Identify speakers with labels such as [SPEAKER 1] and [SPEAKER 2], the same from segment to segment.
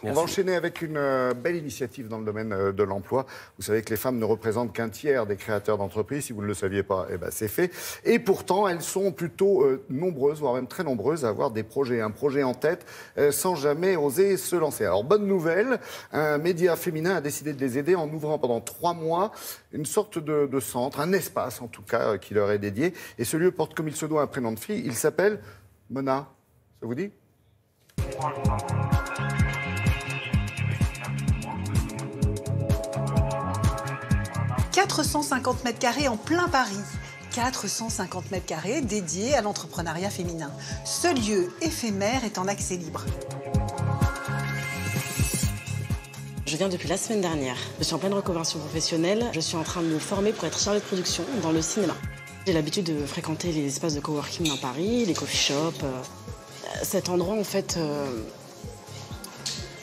[SPEAKER 1] On va enchaîner avec une belle initiative dans le domaine de l'emploi. Vous savez que les femmes ne représentent qu'un tiers des créateurs d'entreprises. Si vous ne le saviez pas, eh ben, c'est fait. Et pourtant, elles sont plutôt nombreuses, voire même très nombreuses, à avoir des projets, un projet en tête, sans jamais oser se lancer. Alors, bonne nouvelle, un média féminin a décidé de les aider en ouvrant pendant 3 mois une sorte de centre, un espace en tout cas, qui leur est dédié. Et ce lieu porte comme il se doit un prénom de fille. Il s'appelle Mona. Ça vous dit ?
[SPEAKER 2] 450 mètres carrés en plein Paris. 450 mètres carrés dédiés à l'entrepreneuriat féminin. Ce lieu éphémère est en accès libre.
[SPEAKER 3] Je viens depuis la semaine dernière. Je suis en pleine reconversion professionnelle. Je suis en train de me former pour être chargée de production dans le cinéma. J'ai l'habitude de fréquenter les espaces de coworking dans Paris, les coffee shops. Cet endroit, en fait,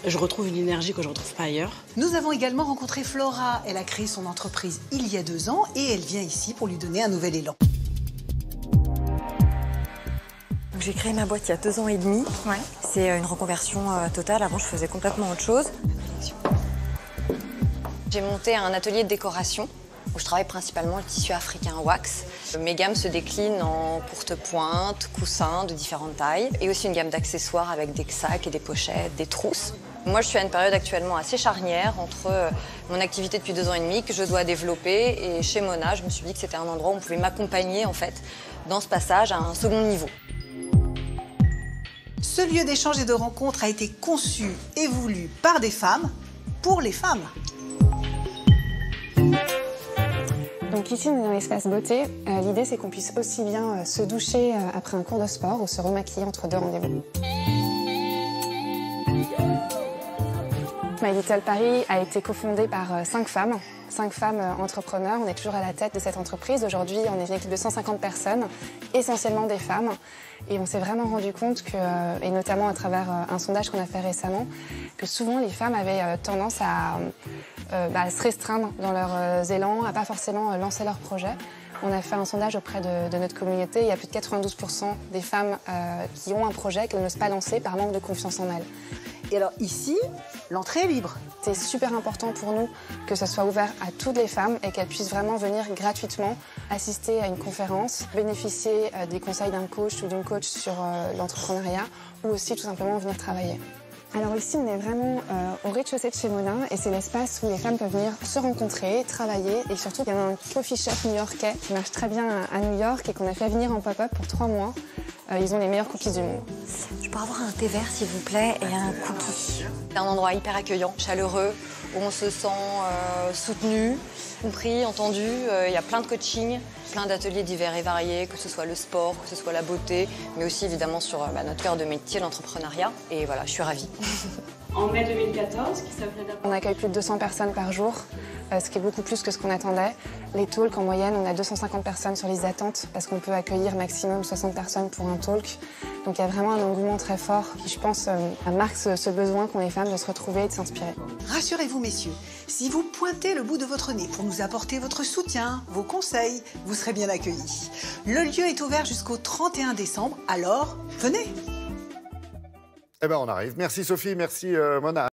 [SPEAKER 3] je retrouve une énergie que je ne retrouve pas ailleurs.
[SPEAKER 2] Nous avons également rencontré Flora. Elle a créé son entreprise il y a 2 ans et elle vient ici pour lui donner un nouvel élan.
[SPEAKER 4] J'ai créé ma boîte il y a 2 ans et demi. Ouais. C'est une reconversion totale. Avant, je faisais complètement autre chose. J'ai monté un atelier de décoration où je travaille principalement le tissu africain wax. Mes gammes se déclinent en courte-pointe, coussins de différentes tailles et aussi une gamme d'accessoires avec des sacs et des pochettes, des trousses. Moi, je suis à une période actuellement assez charnière entre mon activité depuis 2 ans et demi que je dois développer et chez Mona, je me suis dit que c'était un endroit où on pouvait m'accompagner en fait dans ce passage à un second niveau.
[SPEAKER 2] Ce lieu d'échange et de rencontre a été conçu et voulu par des femmes, pour les femmes.
[SPEAKER 5] Donc ici, on est dans l'espace beauté. L'idée, c'est qu'on puisse aussi bien se doucher après un cours de sport ou se remaquiller entre 2 rendez-vous. My Little Paris a été cofondée par 5 femmes. 5 femmes entrepreneurs. On est toujours à la tête de cette entreprise. Aujourd'hui, on est une équipe de 150 personnes, essentiellement des femmes. Et on s'est vraiment rendu compte que, et notamment à travers un sondage qu'on a fait récemment, que souvent les femmes avaient tendance à se restreindre dans leurs élans, à pas forcément lancer leurs projets. On a fait un sondage auprès de notre communauté. Il y a plus de 92% des femmes qui ont un projet qu'elles n'osent pas lancer par manque de confiance en elles.
[SPEAKER 2] Et alors ici, l'entrée est libre.
[SPEAKER 5] C'est super important pour nous que ce soit ouvert à toutes les femmes et qu'elles puissent vraiment venir gratuitement assister à une conférence, bénéficier des conseils d'un coach ou d'une coach sur l'entrepreneuriat ou aussi tout simplement venir travailler. Alors ici, on est vraiment au rez-de-chaussée de chez Mona et c'est l'espace où les femmes peuvent venir se rencontrer, travailler et surtout, il y a un coffee shop new-yorkais qui marche très bien à New York et qu'on a fait venir en pop-up pour 3 mois. Ils ont les meilleurs cookies du monde.
[SPEAKER 4] Je peux avoir un thé vert, s'il vous plaît, et un cookie. C'est un endroit hyper accueillant, chaleureux, où on se sent soutenu, compris, entendu. Il y a plein de coaching, plein d'ateliers divers et variés, que ce soit le sport, que ce soit la beauté, mais aussi évidemment sur notre cœur de métier, l'entrepreneuriat. Et voilà, je suis ravie.
[SPEAKER 3] En mai 2014, qui s'appelait d'abord...
[SPEAKER 5] On accueille plus de 200 personnes par jour, ce qui est beaucoup plus que ce qu'on attendait. Les talks, en moyenne, on a 250 personnes sur liste d'attente parce qu'on peut accueillir maximum 60 personnes pour un talk. Donc il y a vraiment un engouement très fort qui, je pense, marque ce besoin qu'ont les femmes de se retrouver et de s'inspirer.
[SPEAKER 2] Rassurez-vous, messieurs, si vous pointez le bout de votre nez pour nous apporter votre soutien, vos conseils, vous serez bien accueillis. Le lieu est ouvert jusqu'au 31 décembre, alors venez!
[SPEAKER 1] Eh bien, on arrive. Merci Sophie, merci Mona.